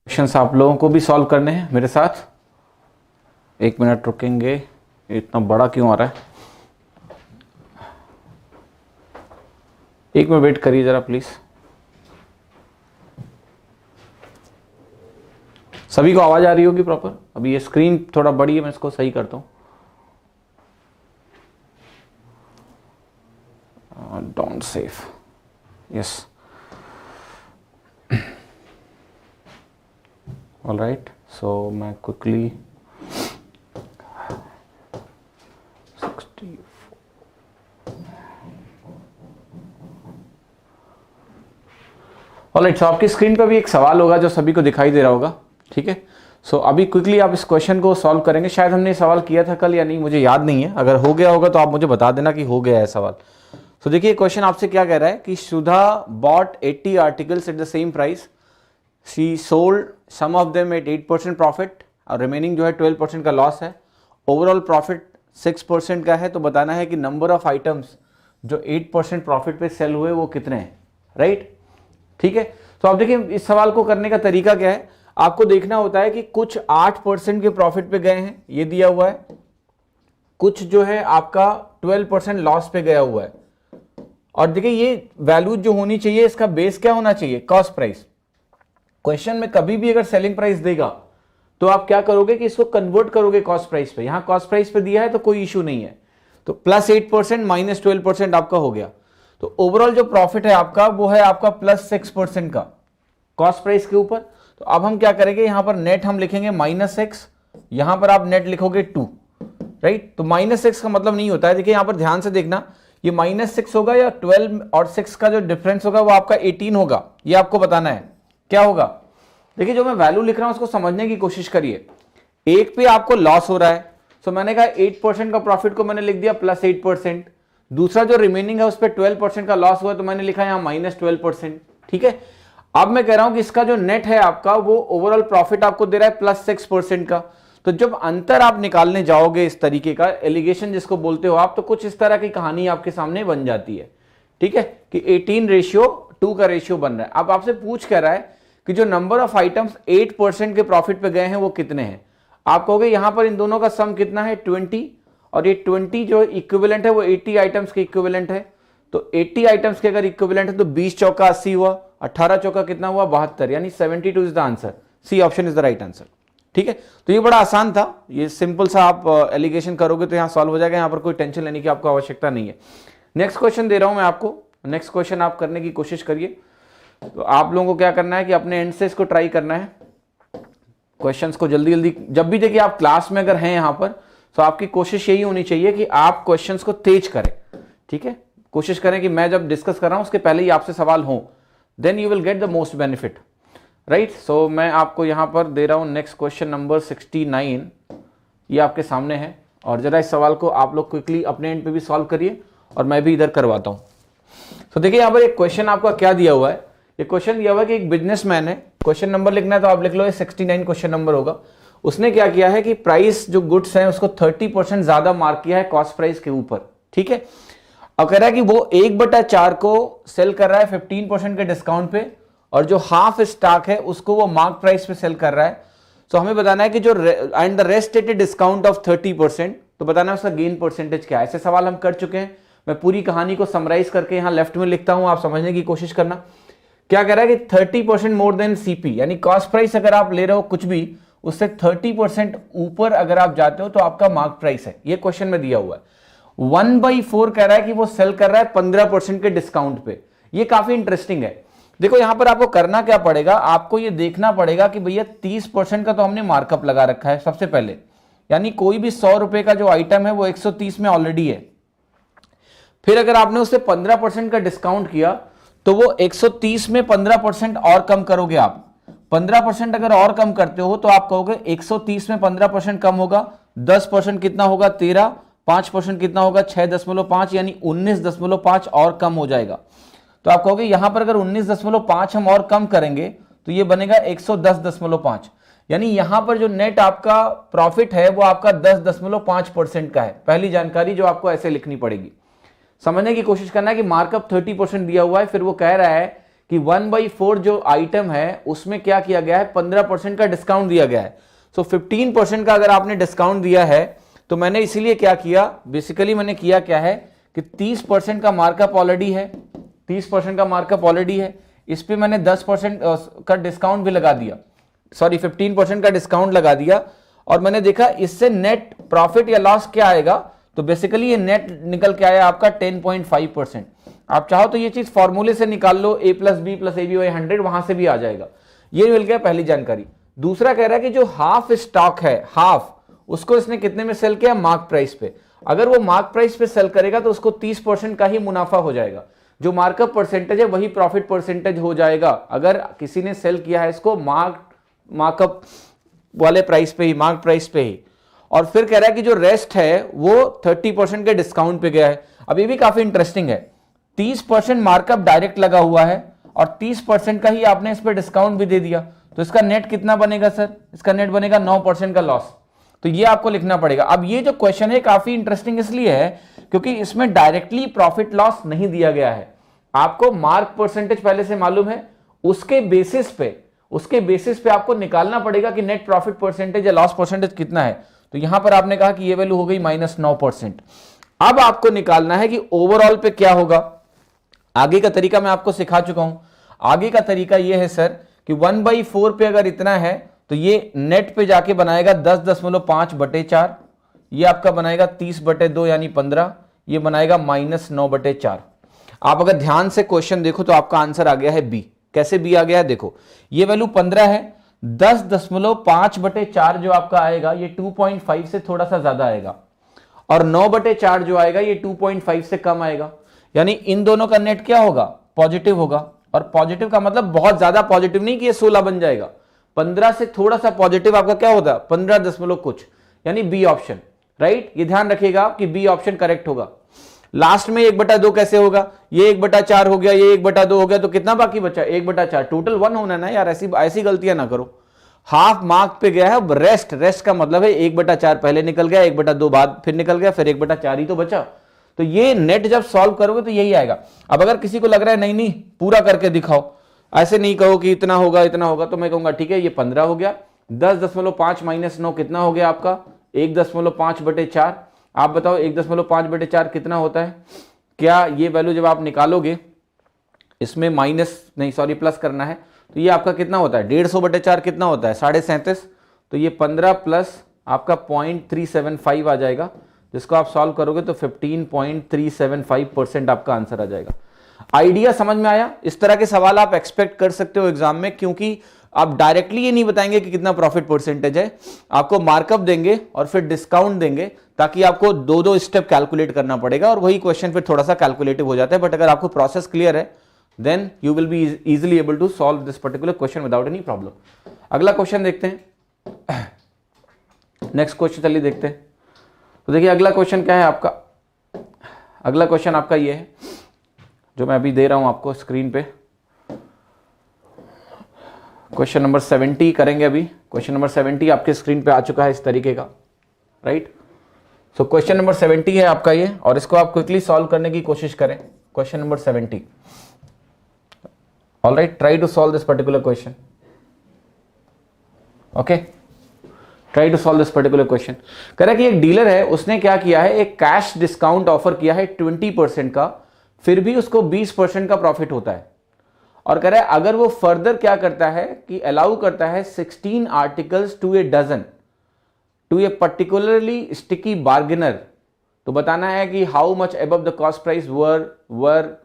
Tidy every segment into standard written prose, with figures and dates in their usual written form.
Questions आप लोगों को भी सॉल्व करने हैं मेरे साथ। 1 मिनट रुकेंगे, इतना बड़ा क्यों आ रहा है? 1 मिनट वेट करिए जरा प्लीज। सभी को आवाज आ रही होगी प्रॉपर? अभी ये स्क्रीन थोड़ा बड़ी है, मैं इसको सही करता हूँ। Don't save, yes, all right. So मैं क्विकली 64 ऑलराइट। सो आपकी स्क्रीन पे भी एक सवाल होगा जो सभी को दिखाई दे रहा होगा, ठीक है। सो अभी क्विकली आप इस क्वेश्चन को सॉल्व करेंगे। शायद हमने सवाल किया था कल या नहीं, मुझे याद नहीं है। अगर हो गया होगा तो आप मुझे बता देना कि हो गया है सवाल। सो देखिए क्वेश्चन आपसे क्या कह रहा है कि Sudha bought 80 articles at the same price, she sold some of them at 8% profit और रिमेनिंग जो है 12% का लॉस है। ओवरऑल प्रॉफिट 6% का है। तो बताना है कि नंबर ऑफ आइटम्स जो 8% प्रॉफिट पे सेल हुए वो कितने हैं, राइट, ठीक है। तो आप देखिए इस सवाल को करने का तरीका क्या है। आपको देखना होता है कि कुछ 8% के प्रॉफिट पे गए हैं, ये दिया हुआ है। कुछ जो है आपका 12% लॉस पे गया हुआ है। और देखिए ये वैल्यू जो होनी चाहिए, इसका बेस क्या होना चाहिए? Cost price. क्वेश्चन में कभी भी अगर सेलिंग प्राइस देगा तो आप क्या करोगे कि इसको कन्वर्ट करोगे कॉस्ट प्राइस पे। यहां कॉस्ट प्राइस पे दिया है तो कोई इशू नहीं है। तो +8% -12% आपका हो गया। तो ओवरऑल जो प्रॉफिट है आपका वो है आपका +6% का कॉस्ट प्राइस के ऊपर। तो अब हम क्या करेंगे, यहां पर नेट हम लिखेंगे -6, यहां पर आप नेट लिखोगे 2, राइट। तो -6 का मतलब नहीं होता है, देखिए यहां पर ध्यान से देखना, ये -6 होगा या 12 और 6 का जो डिफरेंस होगा वो आपका 18 होगा। ये आपको बताना है क्या होगा। देखिए जो मैं वैल्यू लिख रहा हूं उसको समझने की कोशिश करिए। एक पे आपको लॉस हो रहा है, तो मैंने कहा 8% का प्रॉफिट को मैंने लिख दिया +8%। दूसरा जो रिमेनिंग है उस पर 12% का लॉस हुआ तो मैंने लिखा यहां -12%, ठीक है। अब मैं कह रहा हूं कि इसका जो नेट है आपका वो ओवरऑल प्रॉफिट आपको दे रहा है +6% का। तो जब अंतर आप निकालने जाओगे इस तरीके का एलिगेशन जिसको बोलते हो आप, तो कुछ इस तरह की कहानी आपके सामने बन जाती है, ठीक है, कि 18:2 का रेशियो बन रहा है। अब आपसे पूछ कह रहा है कि जो नंबर ऑफ आइटम्स 8% के प्रॉफिट पे गए हैं वो कितने हैं। आप कहोगे यहां पर इन दोनों का सम कितना है? 20, और ये 20 जो इक्विवेलेंट है वो 80 आइटम्स के इक्विवेलेंट है। तो 80 आइटम्स के अगर इक्विवेलेंट है तो 20 चौका 80 हुआ, 18 चौका कितना हुआ? 72, यानी 72 is the answer. C option is the right answer, ठीक है। तो ये बड़ा आसान था, ये सिंपल सा आप एलिगेशन करोगे तो यहां सॉल्व हो जाएगा। यहां पर कोई टेंशन लेने की आपको आवश्यकता नहीं है। नेक्स्ट क्वेश्चन दे रहा हूं मैं आपको, नेक्स्ट क्वेश्चन आप करने की कोशिश करिए। तो आप लोगों को क्या करना है कि अपने एंड से इसको ट्राई करना है, क्वेश्चंस को जल्दी जल्दी। जब भी देखिए आप क्लास में अगर हैं यहां पर, तो आपकी कोशिश यही होनी चाहिए कि आप क्वेश्चंस को तेज करें, ठीक है। कोशिश करें कि मैं जब डिस्कस कर रहा हूं उसके पहले ही आपसे सवाल हो, then you will get the most benefit, right. So मैं आपको यहां पर दे रहा हूं नेक्स्ट क्वेश्चन नंबर 69, ये आपके सामने है। और जरा इस सवाल को आप लोग क्विकली अपने एंड पे भी सॉल्व करिए और मैं भी इधर करवाता हूं। तो देखिए यहां पर एक क्वेश्चन आपका क्या दिया हुआ है। ये क्वेश्चन दिया हुआ है कि एक बिजनेसमैन है, क्वेश्चन नंबर लिखना है तो आप लिख लो, 69 क्वेश्चन नंबर होगा। उसने क्या किया है कि प्राइस जो गुड्स है उसको 30% ज्यादा मार्क किया है कॉस्ट प्राइस के ऊपर, ठीक है। अब कह रहा है कि वो 1/4 को सेल कर रहा है 15% के डिस्काउंट पे, और जो हाफ स्टॉक है उसको वो मार्क प्राइस पे सेल कर रहा है। तो हमें बताना है कि जो and the rest at A discount of 30%, तो बताना है उसका गेन परसेंटेज क्या है। ऐसे सवाल हम कर चुके हैं, मैं पूरी कहानी को समराइज करके यहां लेफ्ट में लिखता हूं, आप समझने की कोशिश करना। क्या कह रहा है कि 30% मोर देन सीपी, यानी कॉस्ट प्राइस अगर आप ले रहे हो कुछ भी, उससे 30% ऊपर अगर आप जाते हो तो आपका मार्क प्राइस है। ये क्वेश्चन में दिया हुआ है। 1/4 कह रहा है कि वो सेल कर रहा है 15% के डिस्काउंट पे। ये काफी इंटरेस्टिंग है। देखो यहां पर आपको करना क्या पड़ेगा, आपको ये देखना पड़ेगा कि भैया 30% का तो हमने मार्कअप लगा रखा है सबसे पहले, यानी कोई भी 100 रुपए का जो आइटम है वो 130 में ऑलरेडी है। फिर अगर आपने उससे 15% का डिस्काउंट किया तो वो 130 में 15% और कम करोगे आप। 15% अगर और कम करते हो तो आप कहोगे 130 में 15% कम होगा, 10% कितना होगा? 13, 5% कितना होगा? 6.5, यानी 19.5 और कम हो जाएगा। तो आप कहोगे यहां पर अगर 19.5 हम और कम करेंगे तो ये बनेगा 110.5, यानी यहां पर जो नेट आपका प्रॉफिट है वो आपका 10.5% का है। पहली जानकारी जो आपको ऐसे लिखनी पड़ेगी। समझने की कोशिश करना है कि मार्कअप 30% दिया हुआ है, फिर वो कह रहा है कि 1/4 जो आइटम है उसमें क्या किया गया है, 15% का डिस्काउंट दिया गया है। सो 15% का अगर आपने डिस्काउंट दिया है तो मैंने इसीलिए क्या किया, बेसिकली मैंने किया क्या है कि 30% का मार्कअप ऑलरेडी है, 30% का मार्कअप ऑलरेडी है, इस पे मैंने 10% का डिस्काउंट भी लगा दिया, सॉरी 15% का डिस्काउंट लगा दिया, और मैंने देखा इससे नेट प्रॉफिट या लॉस क्या आएगा, तो बेसिकली ये नेट निकल के आया आपका 10.5%। आप चाहो तो ये चीज फॉर्मूले से निकाल लो, a + b + ab / 100, वहां से भी आ जाएगा। ये मिल गया पहली जानकारी। दूसरा कह रहा है कि जो हाफ स्टॉक है, हाफ, उसको इसने कितने में सेल किया, मार्क प्राइस पे। अगर वो मार्क प्राइस पे सेल करेगा तो उसको 30% का ही मुनाफा हो जाएगा, जो मार्कअप परसेंटेज है वही प्रॉफिट परसेंटेज हो जाएगा। अगर किसी ने सेल किया है इसको मार्कअप वाले प्राइस पे ही, मार्क प्राइस पे ही। और फिर कह रहा है कि जो रेस्ट है वो 30% के डिस्काउंट पे गया है। अब ये भी काफी इंटरेस्टिंग है, 30% मार्कअप डायरेक्ट लगा हुआ है और 30% का ही आपने इस पे डिस्काउंट भी दे दिया, तो इसका नेट कितना बनेगा सर, इसका नेट बनेगा 9% का लॉस। तो ये आपको लिखना पड़ेगा। अब ये जो क्वेश्चन है काफी इंटरेस्टिंग इसलिए है क्योंकि इसमें डायरेक्टली प्रॉफिट लॉस नहीं दिया गया है, आपको मार्क परसेंटेज पहले से मालूम है, उसके बेसिस पे आपको निकालना पड़ेगा कि नेट प्रॉफिट परसेंटेज या लॉस परसेंटेज कितना है। तो यहां पर आपने कहा कि ये वैल्यू हो गई -9%। अब आपको निकालना है कि ओवरऑल पे क्या होगा। आगे का तरीका मैं आपको सिखा चुका हूं। आगे का तरीका ये है सर कि 1/4 पे अगर इतना है तो ये नेट पे जाके बनाएगा 10.5/4, ये आपका बनाएगा 30/2 यानी 15, ये बनाएगा -9/4। आप अगर ध्यान से क्वेश्चन देखो तो आपका आंसर आ गया है बी। कैसे बी आ गया है देखो, ये वैल्यू 15 है, 10.5/4 जो आपका आएगा ये 2.5 से थोड़ा सा ज्यादा आएगा, और 9/4 जो आएगा ये 2.5 से कम आएगा, यानी इन दोनों का नेट क्या होगा, पॉजिटिव होगा। और पॉजिटिव का मतलब बहुत ज्यादा पॉजिटिव नहीं कि ये 16 बन जाएगा, 15 से थोड़ा सा पॉजिटिव आपका क्या होता है, 15 दशमलव कुछ, यानी बी ऑप्शन, राइट। ये ध्यान रखिएगा आप कि बी ऑप्शन करेक्ट होगा। लास्ट में 1/2 कैसे होगा, ये 1/4 हो गया, ये 1/2 हो गया, तो कितना बाकी बचा, 1/4, टोटल 1 होना ना यार, ऐसी गलतियां ना करो। हाफ मार्क पे गया है, अब रेस्ट का मतलब है 1/4 पहले निकल गया, 1/2 बाद फिर निकल गया, फिर 1/4 ही तो बचा। तो ये नेट जब सॉल्व करोगे तो यही आएगा। अब अगर किसी को लग रहा है नहीं पूरा करके दिखाओ, ऐसे नहीं कहो कि इतना होगा, तो मैं कहूंगा ठीक है ये 15 हो गया, 10.5 - 9 कितना हो गया आपका, 1.5/4। आप बताओ 1.5/4 कितना होता है। क्या ये वैल्यू जब आप निकालोगे, इसमें प्लस करना है, तो ये आपका कितना होता है, 150/4 कितना होता है, 37.5। तो ये 15 प्लस आपका 0.375 आ जाएगा, जिसको आप सॉल्व करोगे तो 15.375% आपका आंसर आ जाएगा। आइडिया समझ में आया। इस तरह के सवाल आप एक्सपेक्ट कर सकते हो एग्जाम में, क्योंकि आप डायरेक्टली ये नहीं बताएंगे कि कितना प्रॉफिट परसेंटेज है, आपको मार्कअप देंगे और फिर डिस्काउंट देंगे, ताकि आपको दो स्टेप कैलकुलेट करना पड़ेगा, और वही क्वेश्चन फिर थोड़ा सा कैलकुलेटिव हो जाता है। बट अगर आपको प्रोसेस क्लियर है then you will be easily able to solve this particular question without any problem. अगला क्वेश्चन देखते हैं, नेक्स्ट क्वेश्चन चलिए देखते हैं। तो देखिए अगला क्वेश्चन क्या है आपका, अगला क्वेश्चन आपका ये है जो मैं अभी दे रहा हूं आपको स्क्रीन पे। क्वेश्चन नंबर 70 करेंगे अभी। क्वेश्चन नंबर 70 आपके स्क्रीन पे आ चुका है इस तरीके का, राइट। सो क्वेश्चन नंबर 70 है आपका ये, और इसको आप क्विकली सॉल्व करने की कोशिश करें। Question number 70, alright, try to solve this particular question, okay, try to solve this particular question. कह रहा है कि एक डीलर है, उसने क्या किया है, एक कैश डिस्काउंट ऑफर किया है 20% का, फिर भी उसको 20% का प्रॉफिट होता है। और कह रहा है अगर वो फर्दर क्या करता है कि अलाउ करता है 16 articles to a dozen to a particularly sticky bargainer, तो बताना है कि how much above the cost price were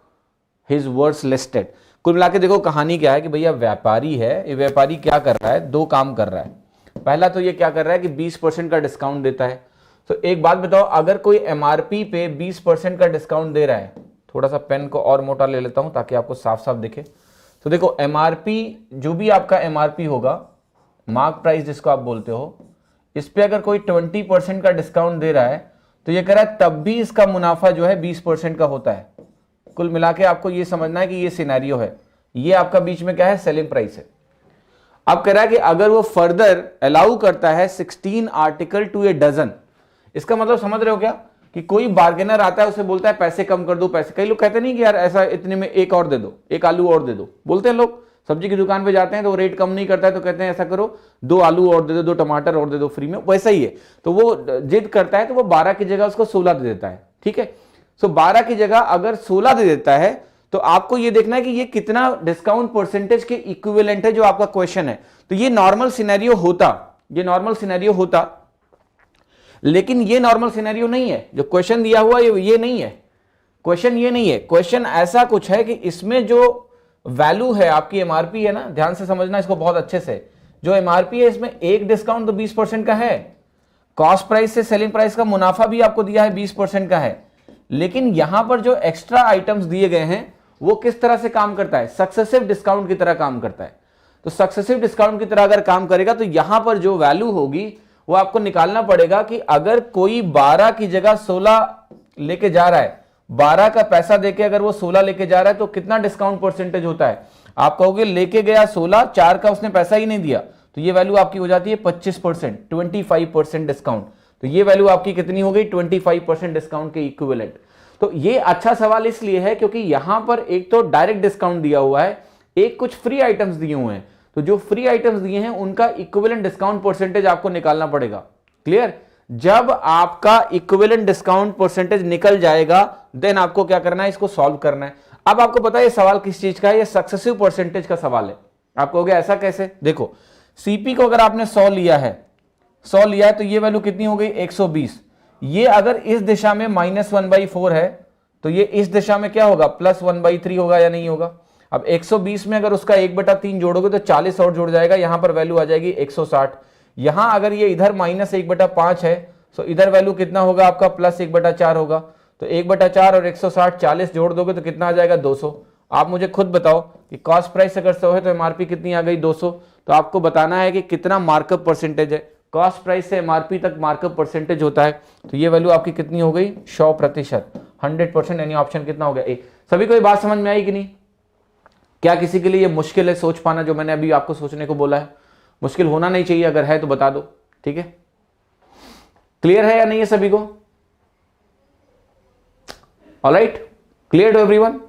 his words listed. कुल मिला के देखो कहानी क्या है कि भैया व्यापारी है, ये व्यापारी क्या कर रहा है, दो काम कर रहा है। पहला तो ये क्या कर रहा है कि 20% का डिस्काउंट देता है। तो एक बात बताओ, अगर कोई एमआरपी पे 20% का डिस्काउंट दे रहा है, थोड़ा सा पेन को और मोटा ले लेता हूं ताकि आपको साफ साफ दिखे। तो देखो एमआरपी, जो भी आपका एमआरपी होगा, मार्क प्राइस जिसको आप बोलते हो, इस पे अगर कोई 20% का डिस्काउंट दे रहा है तो ये कह रहा है तब भी इसका मुनाफा जो है 20% का होता है। कुल मिला के आपको ये समझना है कि ये सिनेरियो है, ये आपका बीच में क्या है, सेलिंग प्राइस है। अब कह रहा है कि अगर वो फर्दर अलाउ करता है 16 आर्टिकल टू ए डजन, इसका मतलब समझ रहे हो क्या, कि कोई बार्गेनर आता है, उसे बोलता है पैसे कम कर दो, पैसे, कई लोग कहते नहीं कि यार ऐसा इतने में एक और दे दो, एक आलू और दे दो, बोलते हैं लोग। सब्जी की दुकान पे जाते हैं तो वो रेट कम नहीं करता है तो कहते हैं ऐसा करो 2 आलू और दे दो, 2 टमाटर और दे दो फ्री में, वैसा ही है। तो वो जिद करता है तो वो 12 की जगह उसको 16 दे देता है, ठीक है। सो 12 की जगह अगर 16 दे देता है तो आपको ये देखना है कि ये कितना डिस्काउंट परसेंटेज के इक्विवेलेंट है जो आपका क्वेश्चन है। तो ये नॉर्मल सिनेरियो होता, ये नॉर्मल सिनेरियो होता, लेकिन ये नॉर्मल सिनेरियो नहीं है। जो क्वेश्चन दिया हुआ ये नहीं है, क्वेश्चन ये नहीं है। क्वेश्चन ऐसा कुछ है कि इसमें जो वैल्यू है आपकी एमआरपी है ना, ध्यान से समझना इसको बहुत अच्छे से, जो एमआरपी है इसमें एक डिस्काउंट तो 20% का है, कॉस्ट प्राइस से सेलिंग प्राइस का मुनाफा भी आपको दिया है 20% का है, लेकिन यहां पर जो एक्स्ट्रा आइटम्स दिए गए हैं वो किस तरह से काम करता है, सक्सेसिव डिस्काउंट की तरह काम करता है। तो सक्सेसिव डिस्काउंट की तरह अगर काम करेगा तो यहां पर जो वैल्यू होगी वो आपको निकालना पड़ेगा कि अगर कोई 12 की जगह 16 लेके जा रहा है, 12 का पैसा देके अगर वो 16 लेके जा रहा है तो कितना डिस्काउंट परसेंटेज होता है। आप कहोगे लेके गया 16, 4 का उसने पैसा ही नहीं दिया, तो ये वैल्यू आपकी हो जाती है 25%, 25% डिस्काउंट। तो ये वैल्यू आपकी कितनी हो गई, 25% डिस्काउंट के इक्विवेलेंट। तो ये अच्छा सवाल इसलिए है क्योंकि यहां पर एक तो डायरेक्ट डिस्काउंट दिया हुआ है, एक कुछ फ्री आइटम्स दिए हुए हैं। तो जो फ्री आइटम्स दिए हैं उनका इक्विवेलेंट डिस्काउंट परसेंटेज आपको निकालना पड़ेगा। क्लियर? जब आपका इक्विवेलेंट डिस्काउंट परसेंटेज निकल जाएगा देन आपको क्या करना है, इसको सॉल्व करना है। अब आपको पता है ये सवाल किस चीज का है, ये सक्सेसिव परसेंटेज का सवाल है। आप कहोगे ऐसा कैसे? देखो सीपी को अगर आपने 100 लिया है, 100 लिया है तो ये वैल्यू कितनी हो गई, 120। ये अगर इस दिशा में -1/4 है तो ये इस दिशा में क्या होगा, +1/3 होगा या नहीं होगा। अब 120 में अगर उसका 1/3 जोड़ोगे तो 40 और जुड़ जाएगा, यहां पर वैल्यू आ जाएगी 160। यहां अगर ये इधर -1/5 है तो इधर वैल्यू कितना होगा आपका, +1/4 होगा। तो 1/4 और 160, 40 जोड़ दोगे तो कितना आ जाएगा, 200। आप मुझे खुद बताओ कि कॉस्ट प्राइस अगर 100 है तो एमआरपी कितनी आ गई, 200। तो आपको बताना है कि कितना मार्कअप परसेंटेज है, कॉस्ट प्राइस से एमआरपी तक मार्कअप परसेंटेज होता है। तो ये वैल्यू आपकी कितनी हो गई, 100%, 100%, यानी ऑप्शन कितना हो गया, ए। सभी को ये बात समझ में आई कि नहीं? क्या किसी के लिए ये मुश्किल है सोच पाना जो मैंने अभी आपको सोचने को बोला है? मुश्किल होना नहीं चाहिए, अगर है तो बता दो, ठीक है। क्लियर है या नहीं है सभी को? ऑलराइट, क्लियर टू एवरीवन,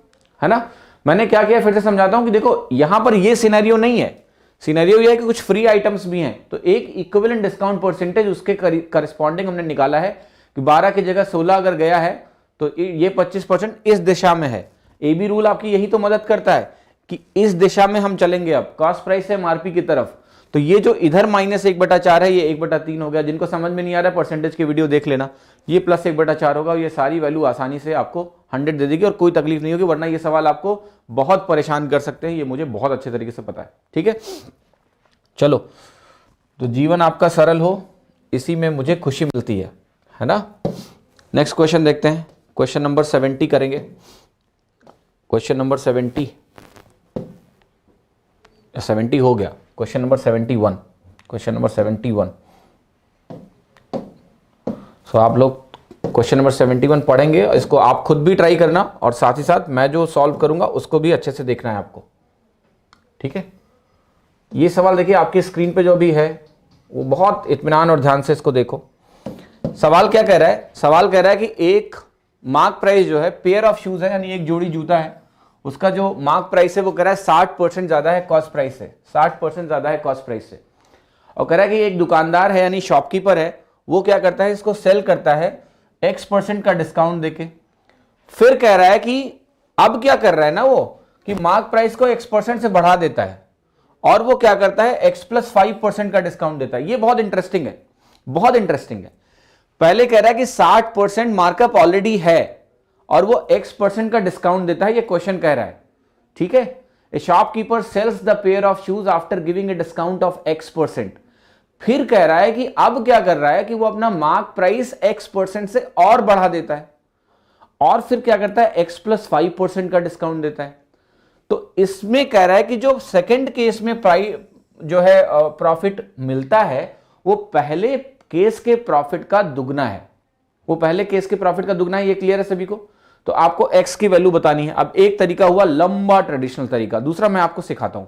है ना। मैंने क्या किया फिर से समझाता हूं कि देखो यहां पर ये सिनेरियो नहीं है, सिनेरियो ये है कि कुछ फ्री आइटम्स भी हैं। तो एक इक्विवेलेंट डिस्काउंट परसेंटेज उसके करस्पॉन्डिंग हमने निकाला है कि 12 की जगह 16 अगर गया है तो ये 25% इस दिशा में है। ए बी रूल आपकी यही तो मदद करता है कि इस दिशा में हम चलेंगे अब कॉस्ट प्राइस से एमआरपी की तरफ। तो ये जो इधर -1/4 है ये 1/3 हो गया। जिनको समझ में नहीं आ रहा है परसेंटेज की वीडियो देख लेना, ये +1/4 होगा। ये सारी वैल्यू आसानी से आपको 100 दे देगी और कोई तकलीफ नहीं होगी, वरना ये सवाल आपको बहुत परेशान कर सकते हैं, ये मुझे बहुत अच्छे तरीके से पता है, ठीक है। चलो, तो जीवन आपका सरल हो इसी में मुझे खुशी मिलती है ना। नेक्स्ट क्वेश्चन देखते हैं, क्वेश्चन नंबर 70 करेंगे। क्वेश्चन नंबर 70 हो गया, क्वेश्चन नंबर 71, क्वेश्चन नंबर 71। सो आप लोग क्वेश्चन नंबर 71 पढ़ेंगे, इसको आप खुद भी ट्राई करना और साथ ही साथ मैं जो सॉल्व करूंगा उसको भी अच्छे से देखना है आपको, ठीक है। ये सवाल देखिए आपकी स्क्रीन पे जो भी है वो बहुत इत्मीनान और ध्यान से इसको देखो। सवाल क्या कह रहा है, सवाल कह रहा है कि एक मार्क प्राइस जो है, पेयर ऑफ शूज है यानी एक जोड़ी जूता है, उसका जो मार्क प्राइस है वो कह रहा है 60% ज्यादा है कॉस्ट प्राइस से, 60% ज्यादा है कॉस्ट प्राइस से। और कह रहा है कि एक दुकानदार है यानी शॉपकीपर है, वो क्या करता है, इसको सेल करता है X% का डिस्काउंट देके। फिर कह रहा है कि अब क्या कर रहा है ना वो, कि मार्क प्राइस को X% से बढ़ा देता है और वो क्या करता है, X+5% का डिस्काउंट देता है। ये बहुत इंटरेस्टिंग है, बहुत इंटरेस्टिंग है। पहले कह रहा है कि 60% मार्कअप ऑलरेडी है और वो X% का डिस्काउंट देता है, ये क्वेश्चन कह रहा है, ठीक है। A shopkeeper sells the pair of shoes after giving a discount of X%। फिर कह रहा है कि अब क्या कर रहा है कि वो अपना मार्क प्राइस X% से और बढ़ा देता है और फिर क्या करता है, X+5% का डिस्काउंट देता है। तो इसमें कह रहा है कि जो सेकंड केस में प्राइस जो है प्रॉफिट मिलता है वो पहले केस के प्रॉफिट का दुगना है, वो पहले केस के प्रॉफिट का दुगना है। ये क्लियर है सभी को? तो आपको X की वैल्यू बतानी है। अब एक तरीका हुआ लंबा ट्रेडिशनल तरीका, दूसरा मैं आपको सिखाता हूं।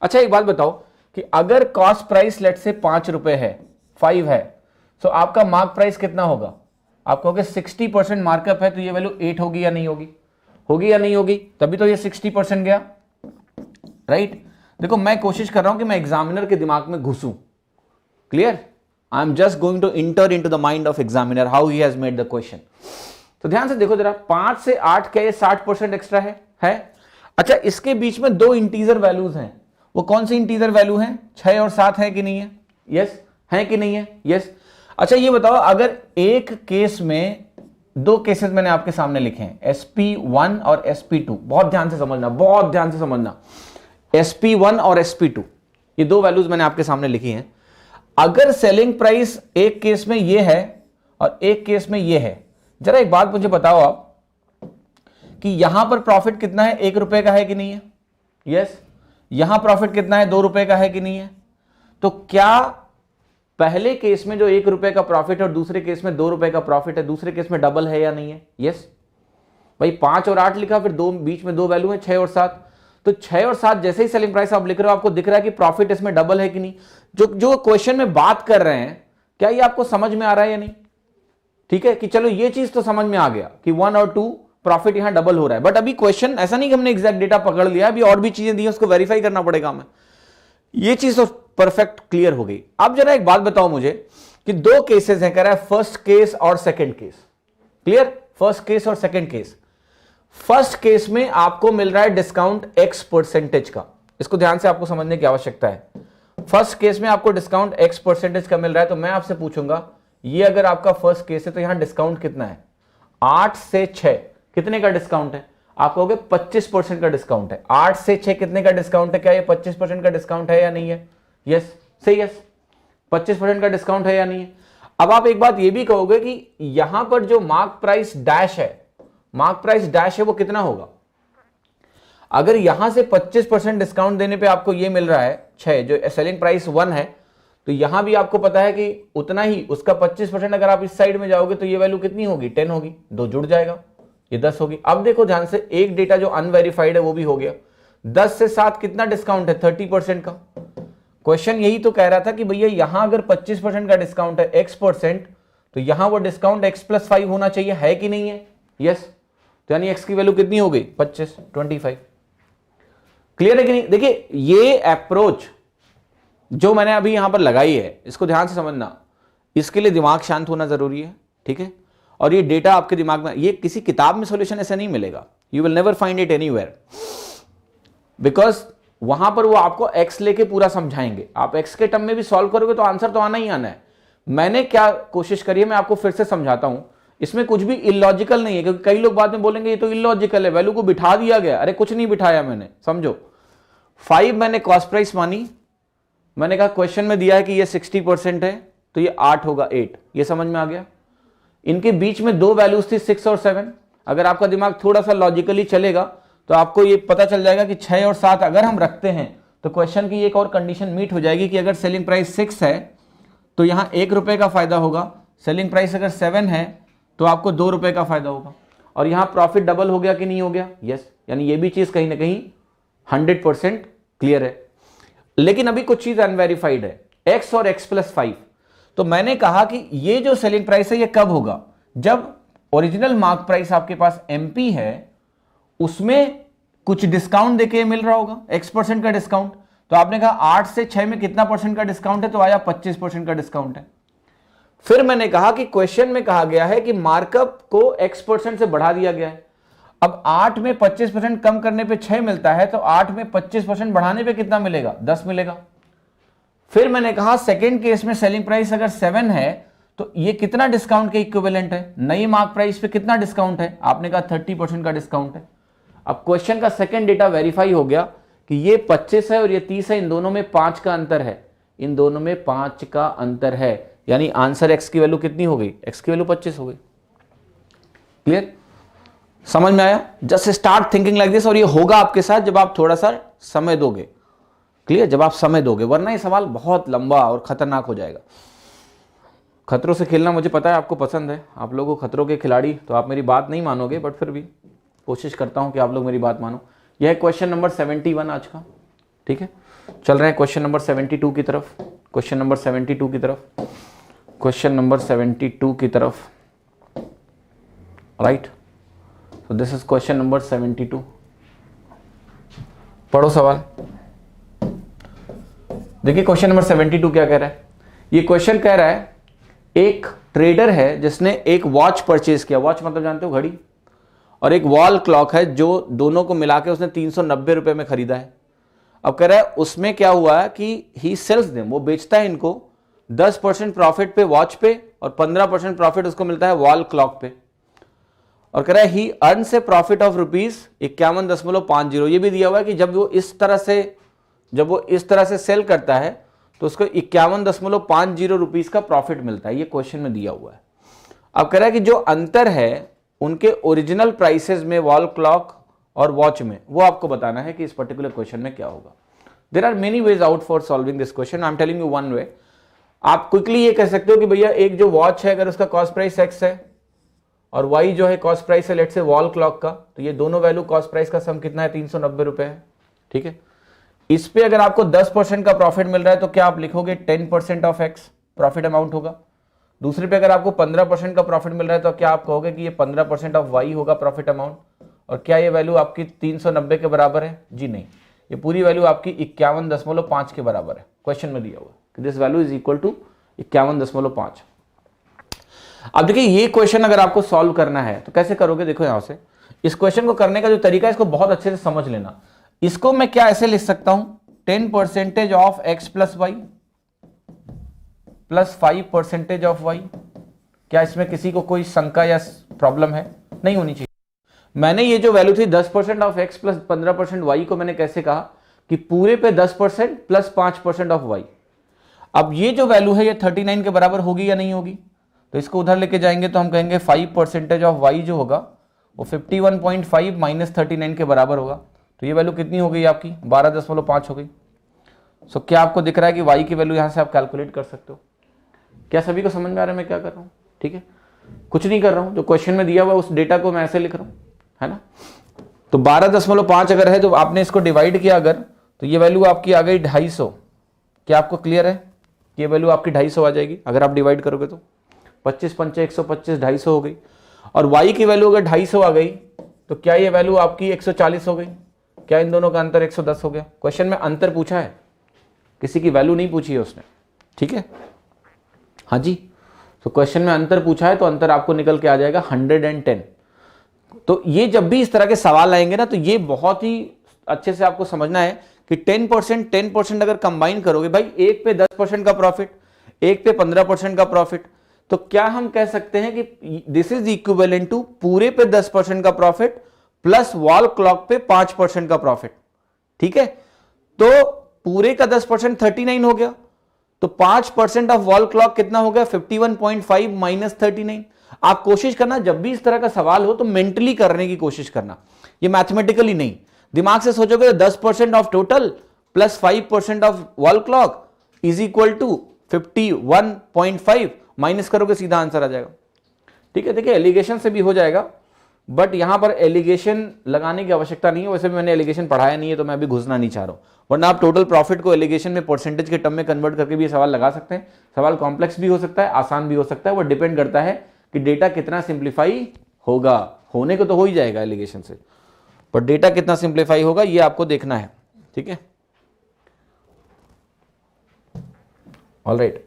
अच्छा एक बात बताओ कि अगर कॉस्ट प्राइस लेट से 5 रुपए है, 5 है, तो आपका मार्क प्राइस कितना होगा? आप कहोगे 60% मार्कअप है तो ये वैल्यू 8 होगी या नहीं होगी, होगी या नहीं होगी, तभी तो ये 60% गया, राइट। देखो मैं कोशिश कर रहा हूं कि मैं एग्जामिनर के दिमाग में घुसूं, clear, I am just going to enter into the mind of examiner, how he has made the question. तो ध्यान से देखो जरा, 5 से 8 क्या ये 60% एक्स्ट्रा है। अच्छा, इसके बीच में दो इंटीजर वैल्यूज हैं, वो कौन सी इंटीजर वैल्यू हैं, 6 और 7 है कि नहीं है, यस है कि नहीं है, यस। अच्छा ये बताओ, अगर एक केस में, दो केसेस मैंने आपके सामने लिखे हैं, SP1 और SP2, बहुत ध्यान से समझना, बहुत ध्यान से समझना, SP1 और SP2 ये दो वैल्यूज मैंने आपके सामने लिखी हैं। अगर सेलिंग प्राइस एक केस में ये है और एक केस में ये है, जरा एक बात मुझे बताओ आप कि यहां पर प्रॉफिट कितना है, 1 रुपए का है कि नहीं है, यस। यहां प्रॉफिट कितना है, 2 रुपए का है कि नहीं है। तो क्या पहले केस में जो 1 रुपए का प्रॉफिट है और दूसरे केस में 2 रुपए का प्रॉफिट है, दूसरे केस में डबल है या नहीं है, यस। भाई 5 और 8 लिखा, फिर दो बीच में दो वैल्यू है 6 और 7, तो 6 और 7 जैसे ही सेलिंग प्राइस आप लिख रहे हो आपको दिख रहा है कि प्रॉफिट इसमें डबल है कि नहीं। जो क्वेश्चन में बात कर रहे हैं, क्या ये आपको समझ में आ रहा है या नहीं, ठीक है, कि चलो ये चीज तो समझ में आ गया कि 1 और 2 प्रॉफिट यहां डबल हो रहा है। बट अभी क्वेश्चन ऐसा नहीं कि हमने एग्जैक्ट डेटा पकड़ लिया, अभी और भी चीजें दी हैं, उसको वेरीफाई करना पड़ेगा हमें। ये चीज तो परफेक्ट क्लियर हो गई। अब जरा एक बात बताओ मुझे कि दो केसेस हैं, कह रहा है फर्स्ट केस और second case, clear, first case और सेकंड केस। फर्स्ट केस में आपको मिल रहा है डिस्काउंट X% का, इसको ध्यान से आपको समझने की आवश्यकता है। फर्स्ट केस में आपको डिस्काउंट X% का मिल रहा है, तो मैं आपसे पूछूंगा ये अगर आपका फर्स्ट केस है तो यहां डिस्काउंट कितना है, 8 से 6 कितने का डिस्काउंट है, आप कहोगे 25% का डिस्काउंट है। 8 से 6 कितने का डिस्काउंट है, क्या ये 25% का डिस्काउंट है या नहीं है, यस, सही, यस 25% का डिस्काउंट है या नहीं है। अब आप एक बात ये भी कहोगे कि यहां पर जो मार्क प्राइस डैश है, मार्क प्राइस डैश है वो कितना होगा। अगर यहां से 25% डिस्काउंट देने पे आपको ये मिल रहा है 6, जो सेलिंग प्राइस 1 है, तो यहां भी आपको पता है कि उतना ही उसका 25%, अगर आप इस साइड में जाओगे तो ये वैल्यू कितनी होगी, 10 होगी, 2 जुड़ जाएगा, ये 10 होगी। अब देखो ध्यान से, एक डेटा जो अनवेरिफाइड है वो भी हो गया। 10 से 7 कितना डिस्काउंट है, 30% का। क्वेश्चन यही तो कह रहा था कि भैया यहां अगर 25% का डिस्काउंट है X%, तो यहां वो डिस्काउंट X+5 होना चाहिए, है कि नहीं है, यस। तो यानी X की वैल्यू कितनी हो गई, 25 क्लियर है कि नहीं। देखिए ये अप्रोच जो मैंने अभी यहां पर लगाई है, इसको ध्यान से समझना, इसके लिए दिमाग शांत होना जरूरी है, ठीक है। और ये डेटा आपके दिमाग में, ये किसी किताब में सॉल्यूशन ऐसा नहीं मिलेगा, you will never find it anywhere, because वहां पर वो आपको एक्स लेके पूरा समझाएंगे। आप एक्स के टर्म में भी सॉल्व करोगे तो आंसर तो आना ही आना है। मैंने क्या कोशिश करी है, मैं आपको फिर से समझाता हूं, इसमें कुछ भी इलॉजिकल नहीं है, क्योंकि कई लोग बाद में बोलेंगे ये तो इलॉजिकल है, वैल्यू को बिठा दिया गया। अरे कुछ नहीं बिठाया मैंने, समझो। 5 मैंने कॉस्ट प्राइस मानी, मैंने कहा क्वेश्चन में दिया है कि ये 60% है तो ये 8 होगा, 8, ये समझ में आ गया। इनके बीच में दो वैल्यूज थी 6 और 7। अगर आपका दिमाग थोड़ा सा लॉजिकली चलेगा तो आपको ये पता चल जाएगा कि 6 और 7 अगर हम रखते हैं तो क्वेश्चन की एक और कंडीशन मीट हो जाएगी कि अगर सेलिंग प्राइस 6 है तो यहां 1 रुपए का फायदा होगा, सेलिंग प्राइस अगर 7 है तो आपको 2 रुपए का फायदा होगा, और यहां प्रॉफिट डबल हो गया कि नहीं हो गया, यस। यानी ये भी चीज कहीं ना कहीं 100% क्लियर है। लेकिन अभी कुछ चीज अनवेरिफाइड है, X और X+5। तो मैंने कहा कि ये जो सेलिंग प्राइस है ये कब होगा, जब ओरिजिनल मार्क प्राइस आपके पास MP है, उसमें कुछ डिस्काउंट देके मिल रहा होगा, X% का डिस्काउंट। तो आपने कहा 8 से 6 में कितना % का डिस्काउंट है, तो आया 25% का डिस्काउंट है। फिर मैंने कहा कि क्वेश्चन में कहा गया है कि मार्कअप को X% से बढ़ा दिया गया है। अब 8 में 25% कम करने पे 6 मिलता है, तो 8 में 25% बढ़ाने पे कितना मिलेगा, 10 मिलेगा। फिर मैंने कहा सेकेंड केस में सेलिंग प्राइस अगर 7 है तो ये कितना डिस्काउंट के इक्विवेलेंट है, नई मार्क प्राइस पे कितना डिस्काउंट है, आपने कहा 30% का डिस्काउंट है। अब क्वेश्चन का सेकेंड डेटा वेरीफाई हो गया कि ये 25 है और ये 30 है, इन दोनों में 5 का अंतर है, इन दोनों में 5 का अंतर है, यानी आंसर X की वैल्यू कितनी हो गई, X की वैल्यू 25 हो गई। क्लियर, समझ में आया। Just start thinking like this, और ये होगा आपके साथ जब आप थोड़ा सा समय दोगे। क्लियर, जब आप समय दोगे, वरना ये सवाल बहुत लंबा और खतरनाक हो जाएगा। खतरों से खेलना मुझे पता है आपको पसंद है, आप लोगों को खतरों के खिलाड़ी, तो आप मेरी बात नहीं मानोगे, बट फिर भी कोशिश करता हूं कि आप लोग मेरी बात मानो। यह है क्वेश्चन नंबर 71 आज का, ठीक है। चल रहे हैं क्वेश्चन नंबर 72 की तरफ, क्वेश्चन नंबर 72 की तरफ, क्वेश्चन नंबर 72 की तरफ। Right. So this is question number 72। पढ़ो सवाल। देखिए क्वेश्चन नंबर 72 क्या कह रहा है। ये क्वेश्चन कह रहा है एक ट्रेडर है जिसने एक वॉच परचेज किया, वॉच मतलब जानते हो घड़ी, और एक वॉल क्लॉक है जो दोनों को मिला के उसने 390 रुपए में खरीदा है। अब कह रहा है उसमें क्या हुआ है कि ही सेल्स देम, वो बेचता है इनको 10% प्रॉफिट पे वॉच पे और 15% प्रॉफिट उसको मिलता है वॉल क्लॉक पे। और कह रहा है ही अर्न्स ए प्रॉफिट ऑफ ₹51.50। ये भी दिया हुआ है कि जब वो इस तरह से सेल करता है तो उसको 51.50 रुपीज का प्रॉफिट मिलता है। ये क्वेश्चन में दिया हुआ है। अब कह रहा है कि जो अंतर है उनके ओरिजिनल प्राइसेस में वॉल क्लॉक और वॉच में, वो आपको बताना है कि इस पर्टिकुलर क्वेश्चन में क्या होगा। There are many ways out for solving this question, I am telling you one way. आप क्विकली ये कह सकते हो कि भैया एक जो वॉच है अगर उसका कॉस्ट प्राइस एक्स है और वाई जो है कॉस्ट प्राइस है लेट से वॉल क्लॉक का, तो ये दोनों वैल्यू कॉस्ट प्राइस का सम कितना है 390 रुपए है। ठीक है, इस पे अगर आपको 10% का प्रॉफिट मिल रहा है तो क्या आप लिखोगे 10% ऑफ एक्स प्रॉफिट अमाउंट होगा। दूसरे पे अगर आपको 15% का प्रॉफिट मिल रहा है तो क्या आप कहोगे कि ये 15% ऑफ वाई होगा प्रॉफिट अमाउंट। और क्या ये वैल्यू आपकी 390 के बराबर है? जी नहीं, ये पूरी वैल्यू आपकी 51.5 के बराबर है। क्वेश्चन में दिया हुआ कि this value is equal to 51.5। अब देखिए ये क्वेश्चन अगर आपको सॉल्व करना है तो कैसे करोगे, देखो यहां से इस क्वेश्चन को करने का जो तरीका है इसको बहुत अच्छे से समझ लेना। इसको मैं क्या ऐसे लिख सकता हूं 10% of x plus y plus 5% of y. क्या इसमें किसी को कोई शंका या प्रॉब्लम है? नहीं होनी चाहिए। मैंने ये जो वैल्यू थी 10% ऑफ एक्स प्लस 15% वाई को मैंने कैसे कहा कि पूरे पे 10% प्लस 5% ऑफ वाई। अब ये जो वैल्यू है ये 39 के बराबर होगी या नहीं होगी, तो इसको उधर लेके जाएंगे तो हम कहेंगे 5% ऑफ वाई जो होगा वो 51.5 माइनस 39 के बराबर होगा। तो ये वैल्यू कितनी हो गई आपकी 12.5 हो गई। सो क्या आपको दिख रहा है कि वाई की वैल्यू यहां से आप कैलकुलेट कर सकते हो? क्या सभी को समझ में आ रहा है मैं क्या कर रहा हूं? ठीक है, कुछ नहीं कर रहा हूं, जो क्वेश्चन में दिया हुआ उस डेटा को मैं ऐसे लिख रहा हूं, है ना। तो 12.5 अगर है तो आपने इसको डिवाइड किया अगर, तो ये वैल्यू आपकी आ गई 250। क्या आपको क्लियर है? ये वैल्यू आपकी 250 आ जाएगी अगर आप डिवाइड करोगे तो 25 पंचे 125 250 हो गई। और y की वैल्यू अगर 250 आ गई तो क्या ये वैल्यू आपकी 140 हो गई? क्या इन दोनों का अंतर 110 हो गया? क्वेश्चन में अंतर पूछा है, किसी की वैल्यू नहीं पूछी है उसने। ठीक है, हाँ जी, तो क्वेश्चन में अंतर पूछा है तो अंतर आपको निकल के आ जाएगा 110। तो ये जब भी इस तरह के सवाल आएंगे ना तो ये बहुत ही अच्छे से आपको समझना है कि 10% अगर कंबाइन करोगे भाई, एक पे 10% का प्रॉफिट, एक पे 15% का प्रॉफिट, तो क्या हम कह सकते हैं कि दिस इज इक्विवेलेंट टू पूरे पे 10% का प्रॉफिट प्लस वॉल क्लॉक पे 5% का प्रॉफिट। ठीक है, तो पूरे का 10% 39 हो गया, तो 5% ऑफ वॉल क्लॉक कितना हो गया 51.5 माइनस 39। आप कोशिश करना जब भी इस तरह का सवाल हो तो मेंटली करने की कोशिश करना, ये मैथमेटिकली नहीं। दिमाग से सोचोगे तो 10% of total plus 5% of wall clock is equal to 51.5, minus करोगे सीधा आंसर आ जाएगा। ठीक है, देखिए एलिगेशन से भी हो जाएगा, बट यहां पर एलिगेशन लगाने की आवश्यकता नहीं है। वैसे भी मैंने एलिगेशन पढ़ाया नहीं है तो मैं अभी घुसना नहीं चाह रहा हूं, वरना आप टोटल प्रॉफिट को एलिगेशन में परसेंटेज के टर्म में कन्वर्ट करके भी सवाल लगा सकते हैं। सवाल कॉम्प्लेक्स भी हो सकता है, आसान भी हो सकता है, वो डिपेंड करता है कि डेटा कितना सिंप्लीफाई होगा। होने को तो हो ही जाएगा एलिगेशन से, पर डेटा कितना सिंप्लीफाई होगा ये आपको देखना है। ठीक है, ऑलराइट।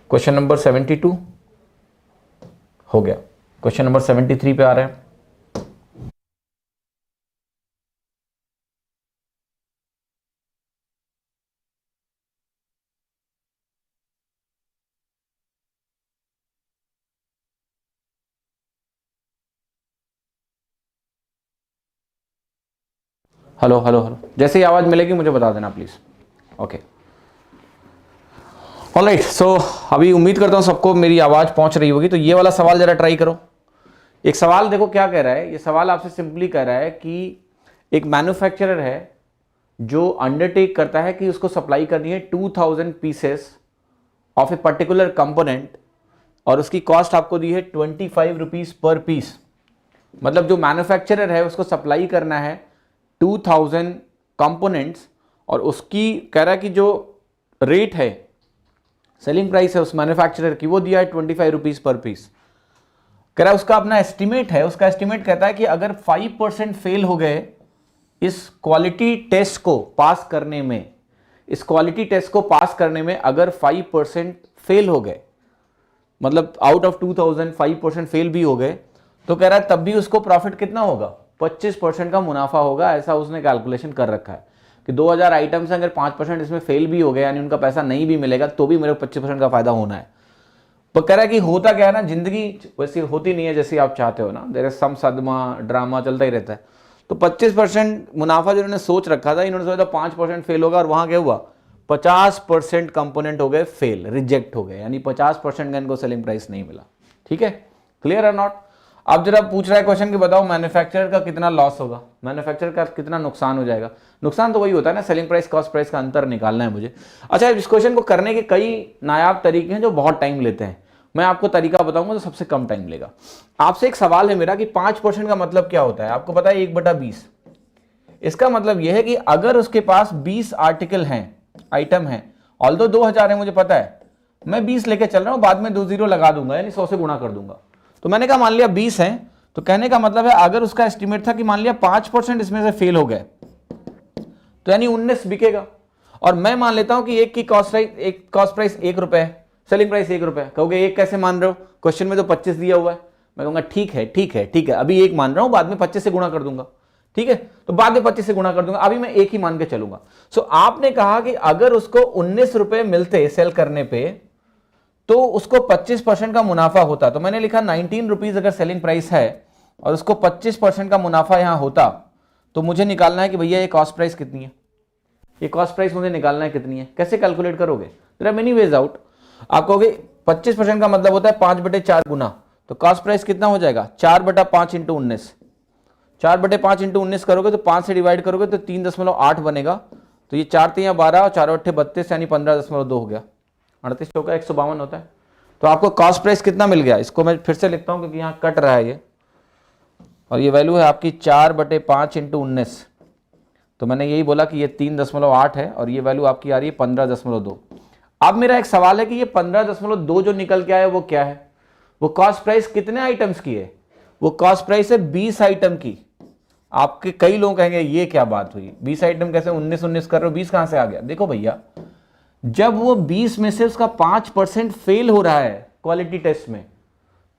क्वेश्चन नंबर 72 हो गया, क्वेश्चन नंबर 73 पे आ रहे हैं। हेलो हेलो हेलो, जैसे ही आवाज मिलेगी मुझे बता देना प्लीज। Okay, alright. सो अभी उम्मीद करता हूं सबको मेरी आवाज पहुंच रही होगी। तो ये वाला सवाल जरा ट्राई करो। एक सवाल देखो क्या कह रहा है, ये सवाल आपसे सिंपली कह रहा है कि एक मैन्युफैक्चरर है जो अंडरटेक करता है कि उसको सप्लाई करनी है 2000 pieces of a particular component, और उसकी कॉस्ट आपको दी है 25 रुपीज पर पीस। मतलब जो मैन्युफैक्चरर है उसको सप्लाई करना है 2000 कंपोनेंट्स, और उसकी कह रहा है कि जो रेट है सेलिंग प्राइस है उस मैन्युफैक्चरर की, वो दिया है 25 रुपीज पर पीस। कह रहा है उसका अपना एस्टिमेट है, उसका एस्टिमेट कहता है कि अगर 5% फेल हो गए इस क्वालिटी टेस्ट को पास करने में, इस क्वालिटी टेस्ट को पास करने में अगर 5% फेल हो गए, मतलब आउट ऑफ 2000 5% फेल भी हो गए, तो कह रहा है तब भी उसको प्रॉफिट कितना होगा, 25% का मुनाफा होगा। ऐसा उसने कैलकुलेशन कर रखा है कि 2000 आइटम्स हैं, अगर 5% इसमें फेल भी हो गए यानी उनका पैसा नहीं भी मिलेगा तो भी मेरे को 25% का फायदा होना है। तो कह रहा है कि होता क्या है ना, जिंदगी वैसी होती नहीं है जैसी आप चाहते हो ना, देयर इज सम सदमा ड्रामा चलता ही रहता है। तो 25% मुनाफा जो इन्होंने सोच रखा था, इन्होंने सोचा 5% फेल होगा और वहां क्या हुआ, 50% कंपोनेंट हो गए फेल, रिजेक्ट हो गए, यानी 50% का इनको सेलिंग प्राइस नहीं मिला। ठीक है, क्लियर है नॉट। अब जरा पूछ रहा है क्वेश्चन कि बताओ मैन्युफैक्चरर का कितना लॉस होगा, मैन्युफैक्चरर का कितना नुकसान हो जाएगा। नुकसान तो वही होता है ना, सेलिंग प्राइस कॉस्ट प्राइस का अंतर निकालना है मुझे। अच्छा, इस क्वेश्चन को करने के कई नायाब तरीके हैं जो बहुत टाइम लेते हैं, मैं आपको तरीका बताऊंगा तो सबसे कम टाइम लेगा। आपसे एक सवाल है मेरा कि 5% का मतलब क्या होता है, आपको पता है 1/20। इसका मतलब यह है कि अगर उसके पास 20 आर्टिकल हैं, आइटम हैं, ऑल्दो 2000 है मुझे पता है, मैं 20 लेके चल रहा हूं, बाद में 2 जीरो लगा दूंगा यानी 100 से गुणा कर दूंगा। तो मैंने कहा मान लिया 20 है, तो कहने का मतलब है अगर उसका एस्टिमेट था कि मान लिया 5% इसमें से फेल हो गए तो यानी 19 बिकेगा। और मैं मान लेता हूं कि एक की कॉस्ट प्राइस 1 रुपए है, सेलिंग प्राइस 1 रुपए। कहोगे एक कैसे मान रहे हो, क्वेश्चन में तो 25 दिया हुआ है। मैं कहूंगा ठीक है ठीक है ठीक है, अभी 1 मान रहा हूं, बाद में 25 से गुणा कर दूंगा। ठीक है, तो बाद में 25 से गुणा कर दूंगा, अभी मैं 1 ही मान के चलूंगा। सो आपने कहा कि अगर उसको 19 रुपए मिलते सेल करने पे तो उसको 25% का मुनाफा होता। तो मैंने लिखा 19 रुपीज अगर सेलिंग प्राइस है और उसको 25% का मुनाफा यहां होता, तो मुझे निकालना है कि भैया ये कॉस्ट प्राइस कितनी है, ये कॉस्ट प्राइस मुझे निकालना है कितनी है। कैसे कैलकुलेट करोगे, there are many ways out. आप कहोगे 25% का मतलब होता है 5/4 गुना, तो कॉस्ट प्राइस कितना हो जाएगा 4/5 इंटू 19। 4/5 इंटू 19 करोगे तो 5 से डिवाइड करोगे तो 3.8 बनेगा। तो ये 4 3 12 और 4 8 32 यानी 15.2 हो गया। 38 चौका 152 होता है। तो आपको कॉस्ट प्राइस कितना मिल गया, इसको मैं फिर से लिखता हूं क्योंकि यहाँ कट रहा है ये, और ये वैल्यू है आपकी 4/5 इंटू 19। तो मैंने यही बोला कि ये 3.8 है और ये वैल्यू आपकी आ रही है 15.2। अब मेरा एक सवाल है कि ये 15.2 जो निकल के आया वो क्या है, वो कॉस्ट प्राइस कितने आइटम्स की है, वो कॉस्ट प्राइस है 20 आइटम की। आपके कई लोग कहेंगे ये क्या बात हुई, 20 आइटम कैसे, 19 कर रहे हो, 20 कहां से आ गया। देखो भैया, जब वो 20 में से उसका 5% फेल हो रहा है क्वालिटी टेस्ट में,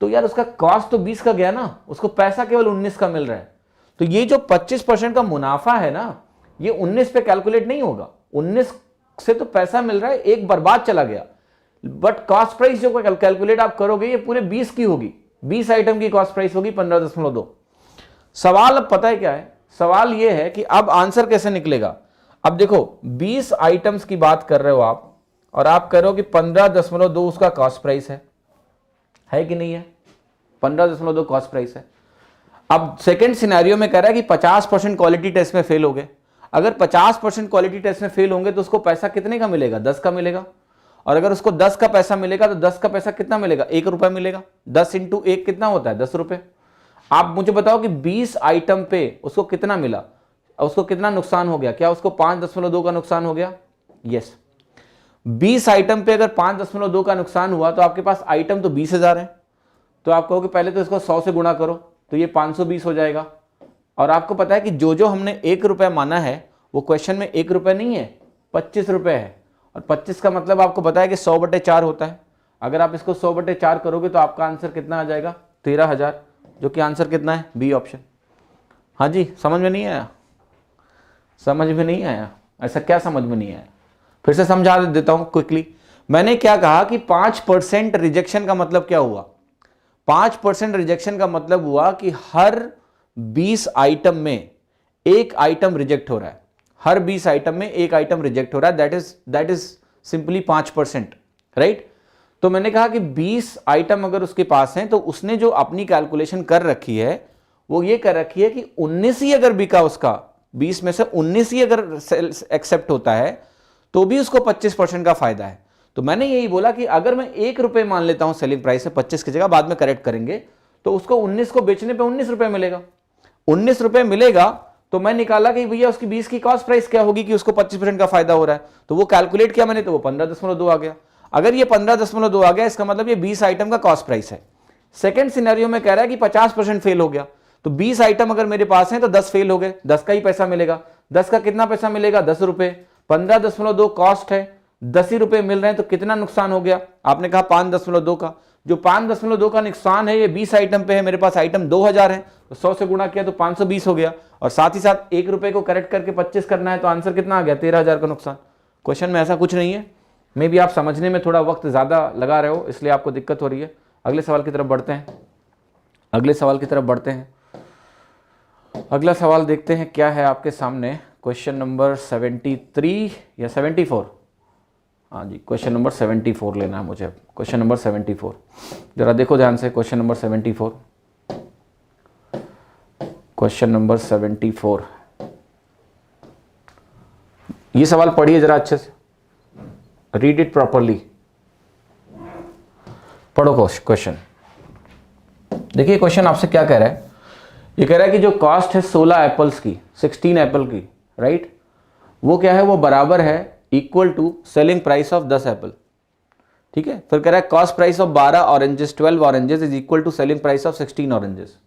तो यार उसका कॉस्ट तो 20 का गया ना, उसको पैसा केवल 19 का मिल रहा है। तो ये जो 25% का मुनाफा है ना, ये 19 पे कैलकुलेट नहीं होगा। 19 से तो पैसा मिल रहा है, एक बर्बाद चला गया, बट कॉस्ट प्राइस जो कैलकुलेट आप करोगे ये पूरे 20 की होगी, 20 आइटम की कॉस्ट प्राइस होगी 15.2। सवाल अब पता है क्या है, सवाल ये है कि अब आंसर कैसे निकलेगा। अब देखो 20 आइटम्स की बात कर रहे हो आप, और आप कह रहे हो कि 15.2 उसका कॉस्ट प्राइस है कि नहीं है, 15.2 कॉस्ट प्राइस है। अब सेकंड सिनेरियो में कह रहा है कि 50% क्वालिटी टेस्ट में फेल हो गए। अगर 50% क्वालिटी टेस्ट में फेल होंगे तो उसको पैसा कितने का मिलेगा, 10 का मिलेगा। और अगर उसको 10 का पैसा मिलेगा तो 10 का पैसा कितना मिलेगा, 1 रुपया मिलेगा। 10 इंटू 1 कितना होता है, 10 रुपए। आप मुझे बताओ कि 20 आइटम पे उसको कितना मिला, उसको कितना नुकसान हो गया, क्या उसको 5.2 का नुकसान हो गया, यस। 20 आइटम पे अगर 5.2 का नुकसान हुआ तो आपके पास आइटम तो 20,000 है। तो आप कहोगे पहले तो इसको 100 से गुणा करो तो ये 520 हो जाएगा। और आपको पता है कि जो जो हमने 1 रुपया माना है वो क्वेश्चन में 1 रुपया नहीं है, 25 रुपये है। और 25 का मतलब आपको पता है कि 100/4 होता है। अगर आप इसको 100/4 करोगे तो आपका आंसर कितना आ जाएगा, 13,000, जो कि आंसर कितना है, बी ऑप्शन। हाँ जी, समझ में नहीं आया, समझ में नहीं आया, ऐसा क्या समझ में नहीं आया, फिर से समझा देता हूं क्विकली। मैंने क्या कहा कि 5% रिजेक्शन का मतलब क्या हुआ, 5% रिजेक्शन का मतलब हुआ कि हर 20 आइटम में एक आइटम रिजेक्ट हो रहा है, हर 20 आइटम में एक आइटम रिजेक्ट हो रहा है, दैट इज सिंपली 5%, राइट। तो मैंने कहा कि 20 आइटम अगर उसके पास हैं तो उसने जो अपनी कैलकुलेशन कर रखी है वो ये कर रखी है कि 19 ही अगर बिका उसका, 20 में से 19 ही अगर एक्सेप्ट होता है तो भी उसको 25% का फायदा है। तो मैंने यही बोला कि अगर मैं 1 रुपए मान लेता हूं सेलिंग प्राइस है, 25 की जगह बाद में करेक्ट करेंगे, तो उसको 19 को बेचने पे 19 रुपए मिलेगा। 19 रुपए मिलेगा तो मैं निकाला कि भैया उसकी 20 की कॉस्ट प्राइस क्या होगी कि उसको 25% का फायदा हो रहा है। तो वो कैलकुलेट किया मैंने, तो वो 15.2 आ गया। अगर ये 15.2 आ गया इसका मतलब ये 20 आइटम का कॉस्ट प्राइस है। सेकंड सिनेरियो में कह रहा है कि 50% फेल हो गया, तो 20 आइटम अगर मेरे पास हैं तो 10 फेल हो गए, 10 का ही पैसा मिलेगा। 10 का कितना पैसा मिलेगा? 10 रुपए। 15.2 कॉस्ट है, 10 ही रुपए मिल रहे हैं, तो कितना नुकसान हो गया? आपने कहा 5.2 का। जो 5.2 का नुकसान है ये 20 आइटम पे है, मेरे पास आइटम 2000 है, तो 100 से गुणा किया तो 520 हो गया, और साथ ही साथ 1 रुपए को करेक्ट करके 25 करना है, तो आंसर कितना आ गया? 13,000 का नुकसान। क्वेश्चन में ऐसा कुछ नहीं है, मे भी आप समझने में थोड़ा वक्त ज्यादा लगा रहे हो इसलिए आपको दिक्कत हो रही है। अगले सवाल की तरफ बढ़ते हैं। अगले सवाल की तरफ बढ़ते हैं। अगला सवाल देखते हैं क्या है आपके सामने। क्वेश्चन नंबर 73 या 74? हाँ जी, क्वेश्चन नंबर 74 लेना है मुझे। क्वेश्चन नंबर 74 जरा देखो ध्यान से। क्वेश्चन नंबर 74, क्वेश्चन नंबर 74, ये सवाल पढ़िए जरा अच्छे से, रीड इट प्रॉपरली, पढ़ो क्वेश्चन। देखिए क्वेश्चन आपसे क्या कह रहा है, ये कह रहा है कि जो कॉस्ट है 16 एप्पल्स की, 16 एप्पल की, राइट, वो क्या है? वो बराबर है equal to selling price of 10 apple. ठीक है, फिर कह रहा है cost price of 12 oranges, 12 oranges is equal to selling price of 16 oranges,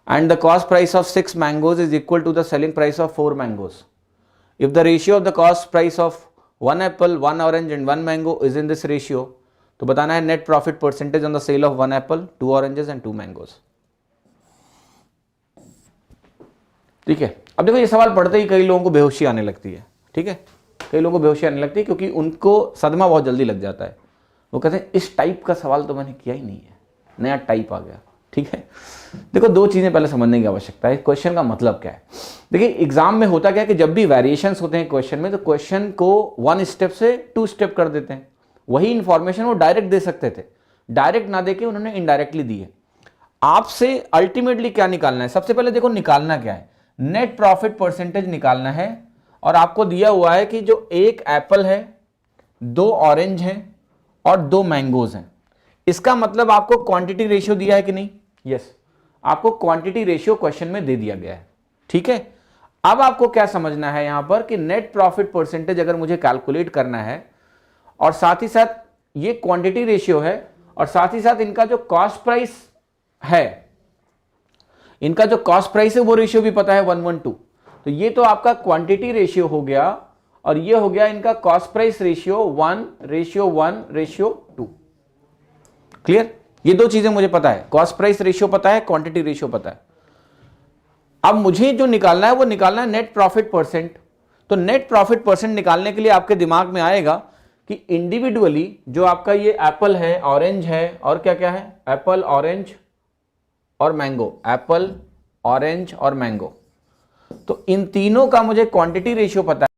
and the cost price of 6 mangoes is equal to the selling price of 4 mangoes. If the ratio of the cost price of 1 apple, 1 orange and 1 mango is in this ratio, तो बताना है net profit percentage on the sale of 1 apple, 2 oranges and 2 mangoes. ठीक है, अब देखो ये सवाल पढ़ते ही कई लोगों को बेहोशी आने लगती है। ठीक है, कई लोगों को बेहोशी आने लगती है क्योंकि उनको सदमा बहुत जल्दी लग जाता है। वो कहते हैं इस टाइप का सवाल तो मैंने किया ही नहीं है, नया टाइप आ गया। ठीक है, देखो दो चीजें पहले समझने की आवश्यकता है, क्वेश्चन का मतलब क्या है। देखिए एग्जाम में होता क्या है कि जब भी वेरिएशंस होते हैं क्वेश्चन में, तो क्वेश्चन को 1 स्टेप से 2 स्टेप कर देते हैं। वही इंफॉर्मेशन वो डायरेक्ट दे सकते थे, डायरेक्ट ना देके उन्होंने इनडायरेक्टली दी है। आपसे अल्टीमेटली क्या निकालना है? सबसे पहले देखो निकालना क्या है, नेट प्रॉफिट परसेंटेज निकालना है। और आपको दिया हुआ है कि जो 1 एप्पल है, 2 ऑरेंज हैं और 2 मैंगोज हैं। इसका मतलब आपको क्वांटिटी रेशियो दिया है कि नहीं? यस, आपको क्वांटिटी रेशियो क्वेश्चन में दे दिया गया है। ठीक है, अब आपको क्या समझना है यहां पर कि नेट प्रॉफिट परसेंटेज अगर मुझे कैलकुलेट करना है, और साथ ही साथ ये क्वांटिटी रेशियो है, और साथ ही साथ इनका जो कॉस्ट प्राइस है, इनका जो कॉस्ट प्राइस है वो रेशियो भी पता है 1:1:2। तो ये तो आपका क्वांटिटी रेशियो हो गया, और ये हो गया इनका कॉस्ट प्राइस रेशियो 1:1:2। क्लियर? ये दो चीजें मुझे पता है, कॉस्ट प्राइस रेशियो पता है, क्वांटिटी रेशियो पता है। अब मुझे जो निकालना है वो निकालना है नेट प्रॉफिट परसेंट। तो नेट प्रॉफिट परसेंट निकालने के लिए आपके दिमाग में आएगा कि इंडिविजुअली जो आपका ये एप्पल है, ऑरेंज है, और क्या क्या है? एप्पल, ऑरेंज और मैंगो, एप्पल, ऑरेंज और मैंगो, तो इन तीनों का मुझे क्वांटिटी रेशियो पता है।